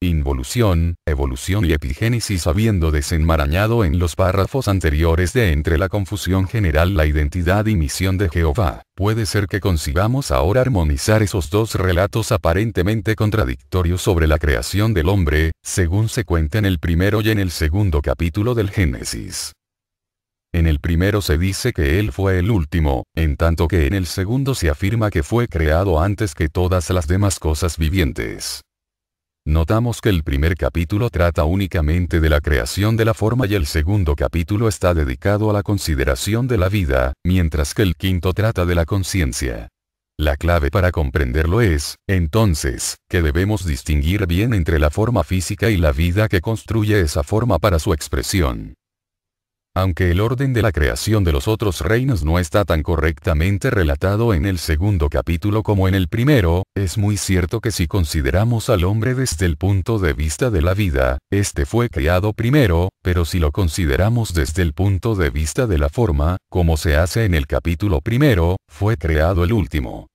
Involución, evolución y epigénesis. Habiendo desenmarañado en los párrafos anteriores de entre la confusión general la identidad y misión de Jehová, puede ser que consigamos ahora armonizar esos dos relatos aparentemente contradictorios sobre la creación del hombre, según se cuenta en el primero y en el segundo capítulo del Génesis. En el primero se dice que él fue el último, en tanto que en el segundo se afirma que fue creado antes que todas las demás cosas vivientes. Notamos que el primer capítulo trata únicamente de la creación de la forma y el segundo capítulo está dedicado a la consideración de la vida, mientras que el quinto trata de la conciencia. La clave para comprenderlo es, entonces, que debemos distinguir bien entre la forma física y la vida que construye esa forma para su expresión. Aunque el orden de la creación de los otros reinos no está tan correctamente relatado en el segundo capítulo como en el primero, es muy cierto que si consideramos al hombre desde el punto de vista de la vida, este fue creado primero, pero si lo consideramos desde el punto de vista de la forma, como se hace en el capítulo primero, fue creado el último.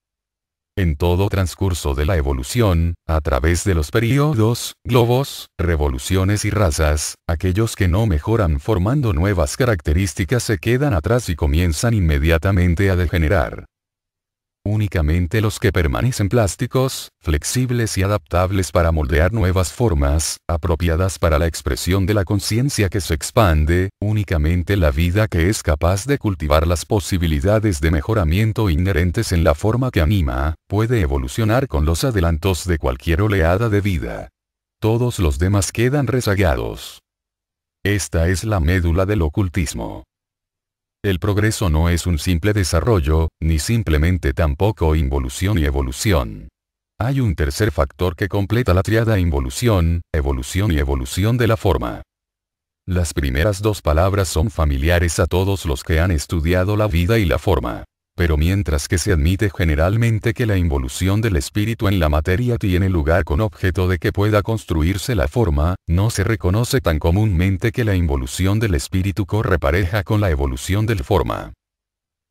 En todo transcurso de la evolución, a través de los períodos, globos, revoluciones y razas, aquellos que no mejoran formando nuevas características se quedan atrás y comienzan inmediatamente a degenerar. Únicamente los que permanecen plásticos, flexibles y adaptables para moldear nuevas formas, apropiadas para la expresión de la conciencia que se expande, únicamente la vida que es capaz de cultivar las posibilidades de mejoramiento inherentes en la forma que anima, puede evolucionar con los adelantos de cualquier oleada de vida. Todos los demás quedan rezagados. Esta es la médula del ocultismo. El progreso no es un simple desarrollo, ni simplemente tampoco involución y evolución. Hay un tercer factor que completa la tríada involución, evolución y evolución de la forma. Las primeras dos palabras son familiares a todos los que han estudiado la vida y la forma. Pero mientras que se admite generalmente que la involución del espíritu en la materia tiene lugar con objeto de que pueda construirse la forma, no se reconoce tan comúnmente que la involución del espíritu corre pareja con la evolución del forma.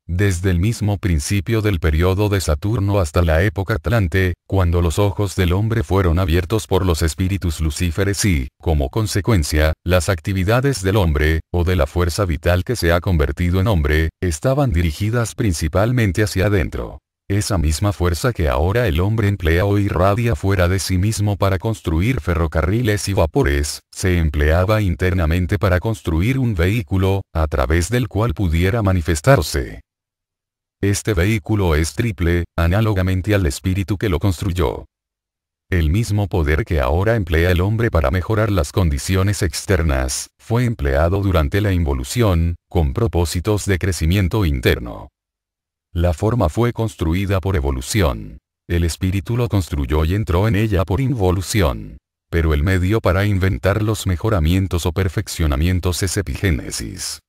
Desde el mismo principio del periodo de Saturno hasta la época Atlante, cuando los ojos del hombre fueron abiertos por los espíritus lucíferes y, como consecuencia, las actividades del hombre, o de la fuerza vital que se ha convertido en hombre, estaban dirigidas principalmente hacia adentro. Esa misma fuerza que ahora el hombre emplea o irradia fuera de sí mismo para construir ferrocarriles y vapores, se empleaba internamente para construir un vehículo, a través del cual pudiera manifestarse. Este vehículo es triple, análogamente al espíritu que lo construyó. El mismo poder que ahora emplea el hombre para mejorar las condiciones externas, fue empleado durante la involución, con propósitos de crecimiento interno. La forma fue construida por evolución. El espíritu lo construyó y entró en ella por involución. Pero el medio para inventar los mejoramientos o perfeccionamientos es epigénesis.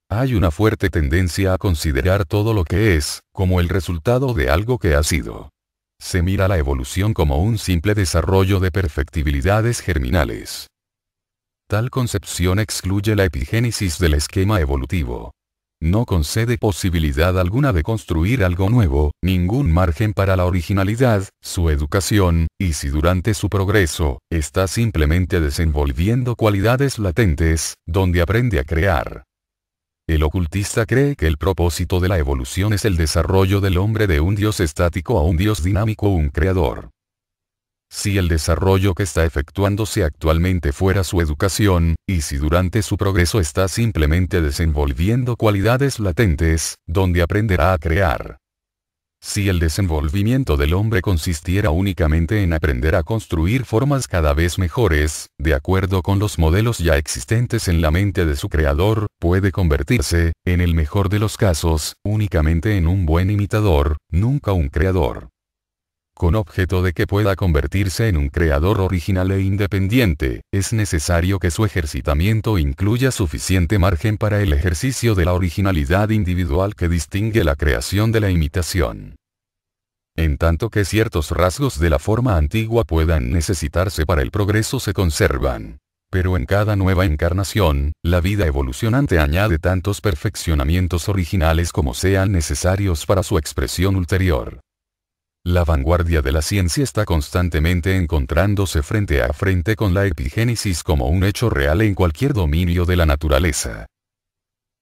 Hay una fuerte tendencia a considerar todo lo que es, como el resultado de algo que ha sido. Se mira la evolución como un simple desarrollo de perfectibilidades germinales. Tal concepción excluye la epigénesis del esquema evolutivo. No concede posibilidad alguna de construir algo nuevo, ningún margen para la originalidad, su educación, y si durante su progreso, está simplemente desenvolviendo cualidades latentes, donde aprende a crear. El ocultista cree que el propósito de la evolución es el desarrollo del hombre de un dios estático a un dios dinámico, un creador. Si el desarrollo que está efectuándose actualmente fuera su educación, y si durante su progreso está simplemente desenvolviendo cualidades latentes, donde aprenderá a crear. Si el desenvolvimiento del hombre consistiera únicamente en aprender a construir formas cada vez mejores, de acuerdo con los modelos ya existentes en la mente de su creador, puede convertirse, en el mejor de los casos, únicamente en un buen imitador, nunca un creador. Con objeto de que pueda convertirse en un creador original e independiente, es necesario que su ejercitamiento incluya suficiente margen para el ejercicio de la originalidad individual que distingue la creación de la imitación. En tanto que ciertos rasgos de la forma antigua puedan necesitarse para el progreso se conservan. Pero en cada nueva encarnación, la vida evolucionante añade tantos perfeccionamientos originales como sean necesarios para su expresión ulterior. La vanguardia de la ciencia está constantemente encontrándose frente a frente con la epigénesis como un hecho real en cualquier dominio de la naturaleza.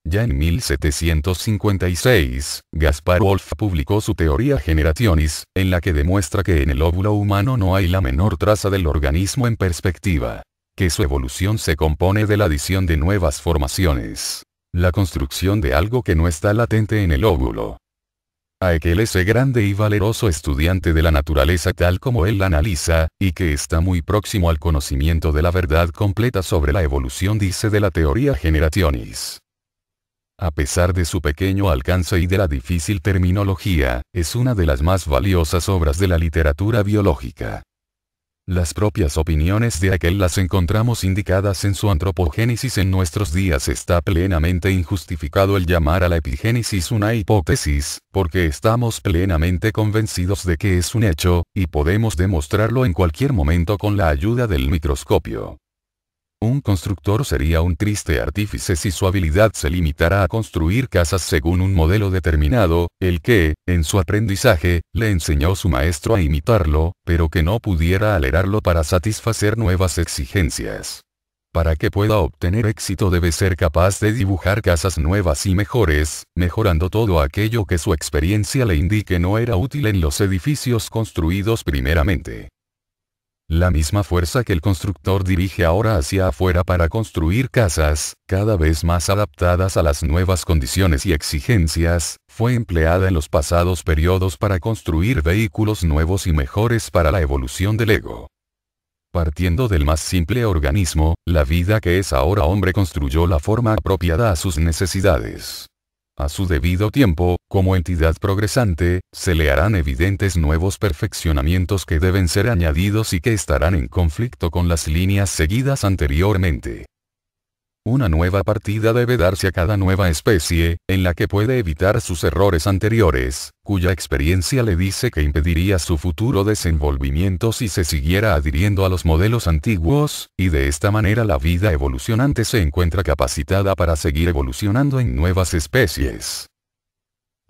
Ya en 1756, Gaspar Wolf publicó su teoría Generationis, en la que demuestra que en el óvulo humano no hay la menor traza del organismo en perspectiva. Que su evolución se compone de la adición de nuevas formaciones. La construcción de algo que no está latente en el óvulo. Haeckel ese grande y valeroso estudiante de la naturaleza tal como él la analiza, y que está muy próximo al conocimiento de la verdad completa sobre la evolución, dice de la teoría Generationis. A pesar de su pequeño alcance y de la difícil terminología, es una de las más valiosas obras de la literatura biológica. Las propias opiniones de Haeckel las encontramos indicadas en su Antropogénesis. En nuestros días está plenamente injustificado el llamar a la epigénesis una hipótesis, porque estamos plenamente convencidos de que es un hecho, y podemos demostrarlo en cualquier momento con la ayuda del microscopio. Un constructor sería un triste artífice si su habilidad se limitara a construir casas según un modelo determinado, el que, en su aprendizaje, le enseñó su maestro a imitarlo, pero que no pudiera alegarlo para satisfacer nuevas exigencias. Para que pueda obtener éxito debe ser capaz de dibujar casas nuevas y mejores, mejorando todo aquello que su experiencia le indique no era útil en los edificios construidos primeramente. La misma fuerza que el constructor dirige ahora hacia afuera para construir casas, cada vez más adaptadas a las nuevas condiciones y exigencias, fue empleada en los pasados periodos para construir vehículos nuevos y mejores para la evolución del ego. Partiendo del más simple organismo, la vida que es ahora hombre construyó la forma apropiada a sus necesidades. A su debido tiempo, como entidad progresante, se le harán evidentes nuevos perfeccionamientos que deben ser añadidos y que estarán en conflicto con las líneas seguidas anteriormente. Una nueva partida debe darse a cada nueva especie, en la que puede evitar sus errores anteriores, cuya experiencia le dice que impediría su futuro desenvolvimiento si se siguiera adhiriendo a los modelos antiguos, y de esta manera la vida evolucionante se encuentra capacitada para seguir evolucionando en nuevas especies.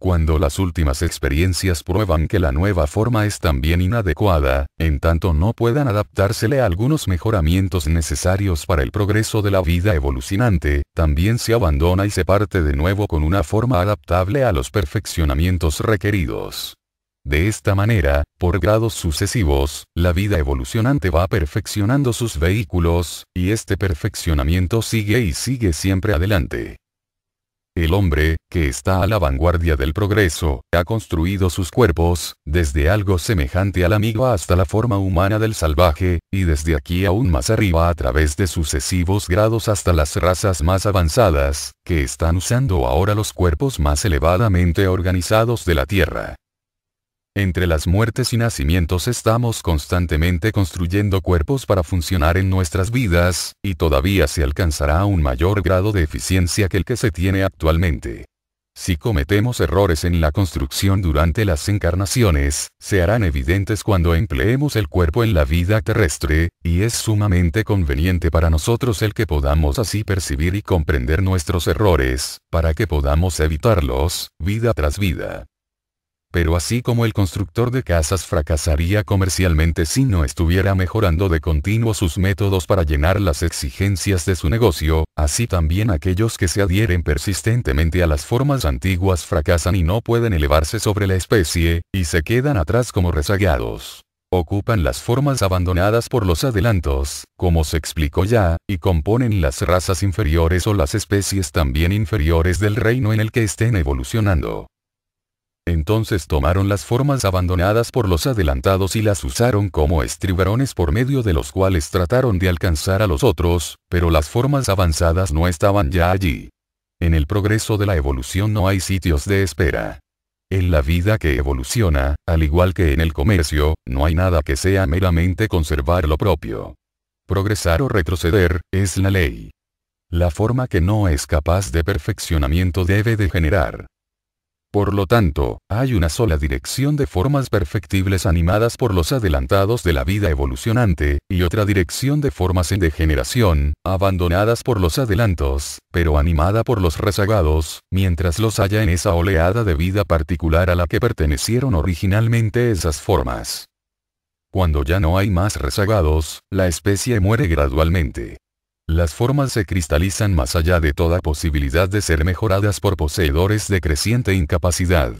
Cuando las últimas experiencias prueban que la nueva forma es también inadecuada, en tanto no puedan adaptársele a algunos mejoramientos necesarios para el progreso de la vida evolucionante, también se abandona y se parte de nuevo con una forma adaptable a los perfeccionamientos requeridos. De esta manera, por grados sucesivos, la vida evolucionante va perfeccionando sus vehículos, y este perfeccionamiento sigue y sigue siempre adelante. El hombre, que está a la vanguardia del progreso, ha construido sus cuerpos, desde algo semejante a la miga hasta la forma humana del salvaje, y desde aquí aún más arriba a través de sucesivos grados hasta las razas más avanzadas, que están usando ahora los cuerpos más elevadamente organizados de la Tierra. Entre las muertes y nacimientos estamos constantemente construyendo cuerpos para funcionar en nuestras vidas, y todavía se alcanzará un mayor grado de eficiencia que el que se tiene actualmente. Si cometemos errores en la construcción durante las encarnaciones, se harán evidentes cuando empleemos el cuerpo en la vida terrestre, y es sumamente conveniente para nosotros el que podamos así percibir y comprender nuestros errores, para que podamos evitarlos, vida tras vida. Pero así como el constructor de casas fracasaría comercialmente si no estuviera mejorando de continuo sus métodos para llenar las exigencias de su negocio, así también aquellos que se adhieren persistentemente a las formas antiguas fracasan y no pueden elevarse sobre la especie, y se quedan atrás como rezagados. Ocupan las formas abandonadas por los adelantos, como se explicó ya, y componen las razas inferiores o las especies también inferiores del reino en el que estén evolucionando. Entonces tomaron las formas abandonadas por los adelantados y las usaron como estribarones por medio de los cuales trataron de alcanzar a los otros, pero las formas avanzadas no estaban ya allí. En el progreso de la evolución no hay sitios de espera. En la vida que evoluciona, al igual que en el comercio, no hay nada que sea meramente conservar lo propio. Progresar o retroceder, es la ley. La forma que no es capaz de perfeccionamiento debe degenerar. Por lo tanto, hay una sola dirección de formas perfectibles animadas por los adelantados de la vida evolucionante, y otra dirección de formas en degeneración, abandonadas por los adelantos, pero animada por los rezagados, mientras los haya en esa oleada de vida particular a la que pertenecieron originalmente esas formas. Cuando ya no hay más rezagados, la especie muere gradualmente. Las formas se cristalizan más allá de toda posibilidad de ser mejoradas por poseedores de creciente incapacidad.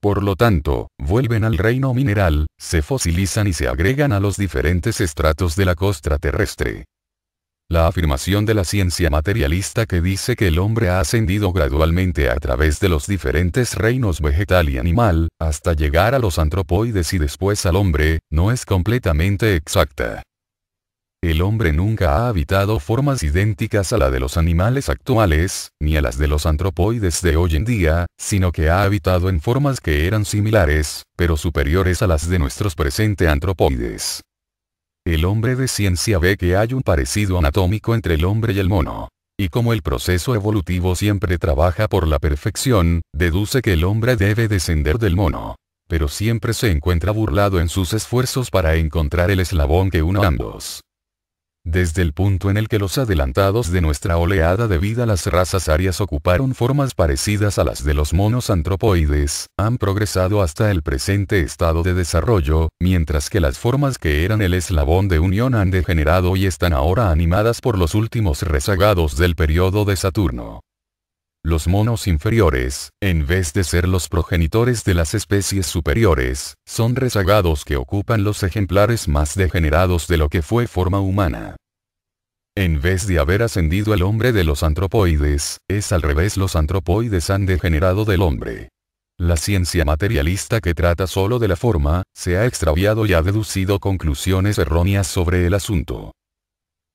Por lo tanto, vuelven al reino mineral, se fosilizan y se agregan a los diferentes estratos de la costra terrestre. La afirmación de la ciencia materialista que dice que el hombre ha ascendido gradualmente a través de los diferentes reinos vegetal y animal, hasta llegar a los antropoides y después al hombre, no es completamente exacta. El hombre nunca ha habitado formas idénticas a la de los animales actuales, ni a las de los antropoides de hoy en día, sino que ha habitado en formas que eran similares, pero superiores a las de nuestros presentes antropoides. El hombre de ciencia ve que hay un parecido anatómico entre el hombre y el mono. Y como el proceso evolutivo siempre trabaja por la perfección, deduce que el hombre debe descender del mono. Pero siempre se encuentra burlado en sus esfuerzos para encontrar el eslabón que una ambos. Desde el punto en el que los adelantados de nuestra oleada de vida, las razas arias, ocuparon formas parecidas a las de los monos antropoides, han progresado hasta el presente estado de desarrollo, mientras que las formas que eran el eslabón de unión han degenerado y están ahora animadas por los últimos rezagados del periodo de Saturno. Los monos inferiores, en vez de ser los progenitores de las especies superiores, son rezagados que ocupan los ejemplares más degenerados de lo que fue forma humana. En vez de haber ascendido el hombre de los antropoides, es al revés, los antropoides han degenerado del hombre. La ciencia materialista que trata solo de la forma, se ha extraviado y ha deducido conclusiones erróneas sobre el asunto.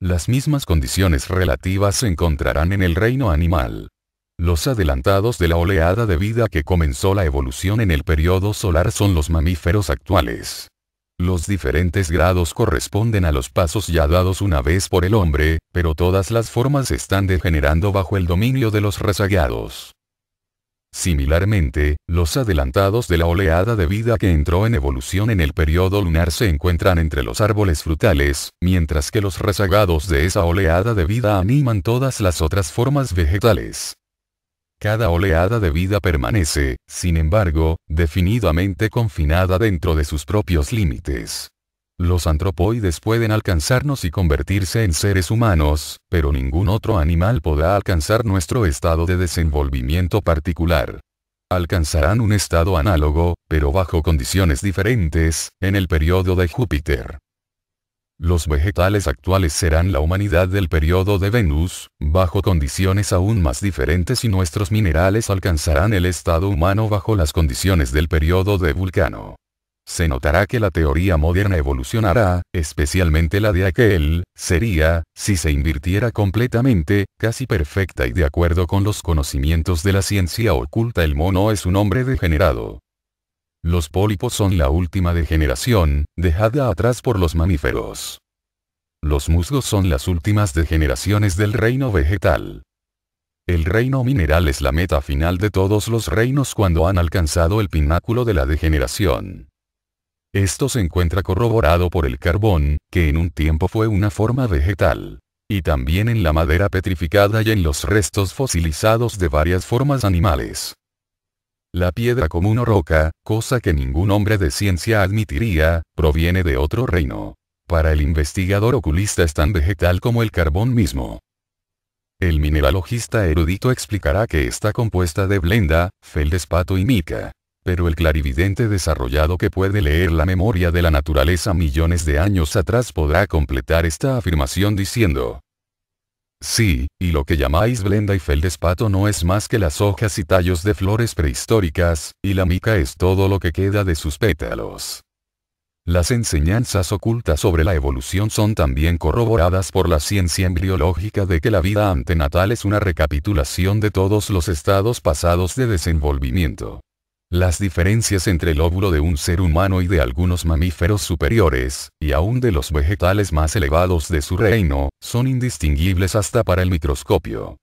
Las mismas condiciones relativas se encontrarán en el reino animal. Los adelantados de la oleada de vida que comenzó la evolución en el periodo solar son los mamíferos actuales. Los diferentes grados corresponden a los pasos ya dados una vez por el hombre, pero todas las formas están degenerando bajo el dominio de los rezagados. Similarmente, los adelantados de la oleada de vida que entró en evolución en el periodo lunar se encuentran entre los árboles frutales, mientras que los rezagados de esa oleada de vida animan todas las otras formas vegetales. Cada oleada de vida permanece, sin embargo, definidamente confinada dentro de sus propios límites. Los antropoides pueden alcanzarnos y convertirse en seres humanos, pero ningún otro animal podrá alcanzar nuestro estado de desenvolvimiento particular. alcanzarán un estado análogo, pero bajo condiciones diferentes, en el periodo de Júpiter. Los vegetales actuales serán la humanidad del periodo de Venus, bajo condiciones aún más diferentes, y nuestros minerales alcanzarán el estado humano bajo las condiciones del periodo de Vulcano. Se notará que la teoría moderna evolucionará, especialmente la de aquel, sería, si se invirtiera completamente, casi perfecta y de acuerdo con los conocimientos de la ciencia oculta. El mono es un hombre degenerado. Los pólipos son la última degeneración, dejada atrás por los mamíferos. Los musgos son las últimas degeneraciones del reino vegetal. El reino mineral es la meta final de todos los reinos cuando han alcanzado el pináculo de la degeneración. Esto se encuentra corroborado por el carbón, que en un tiempo fue una forma vegetal. Y también en la madera petrificada y en los restos fosilizados de varias formas animales. La piedra común o roca, cosa que ningún hombre de ciencia admitiría, proviene de otro reino. Para el investigador oculista es tan vegetal como el carbón mismo. El mineralogista erudito explicará que está compuesta de blenda, feldespato y mica. Pero el clarividente desarrollado que puede leer la memoria de la naturaleza millones de años atrás podrá completar esta afirmación diciendo: sí, y lo que llamáis blenda y feldespato no es más que las hojas y tallos de flores prehistóricas, y la mica es todo lo que queda de sus pétalos. Las enseñanzas ocultas sobre la evolución son también corroboradas por la ciencia embriológica de que la vida antenatal es una recapitulación de todos los estados pasados de desenvolvimiento. Las diferencias entre el óvulo de un ser humano y de algunos mamíferos superiores, y aún de los vegetales más elevados de su reino, son indistinguibles hasta para el microscopio.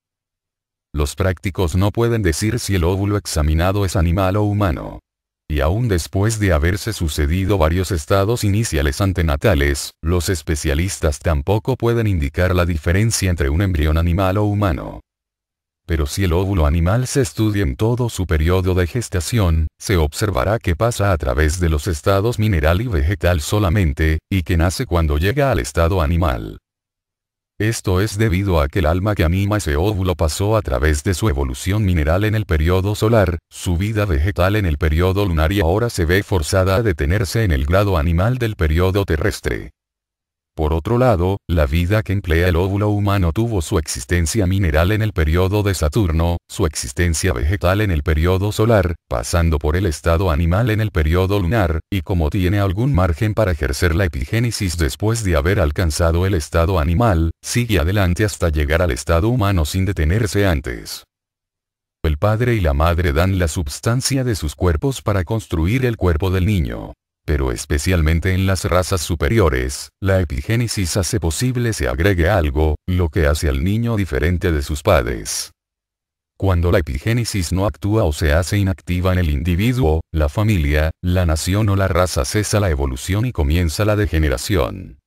Los prácticos no pueden decir si el óvulo examinado es animal o humano. Y aún después de haberse sucedido varios estados iniciales antenatales, los especialistas tampoco pueden indicar la diferencia entre un embrión animal o humano. Pero si el óvulo animal se estudia en todo su periodo de gestación, se observará que pasa a través de los estados mineral y vegetal solamente, y que nace cuando llega al estado animal. Esto es debido a que el alma que anima ese óvulo pasó a través de su evolución mineral en el periodo solar, su vida vegetal en el periodo lunar y ahora se ve forzada a detenerse en el grado animal del periodo terrestre. Por otro lado, la vida que emplea el óvulo humano tuvo su existencia mineral en el periodo de Saturno, su existencia vegetal en el periodo solar, pasando por el estado animal en el periodo lunar, y como tiene algún margen para ejercer la epigénesis después de haber alcanzado el estado animal, sigue adelante hasta llegar al estado humano sin detenerse antes. El padre y la madre dan la substancia de sus cuerpos para construir el cuerpo del niño. Pero especialmente en las razas superiores, la epigénesis hace posible se agregue algo, lo que hace al niño diferente de sus padres. Cuando la epigénesis no actúa o se hace inactiva en el individuo, la familia, la nación o la raza, cesa la evolución y comienza la degeneración.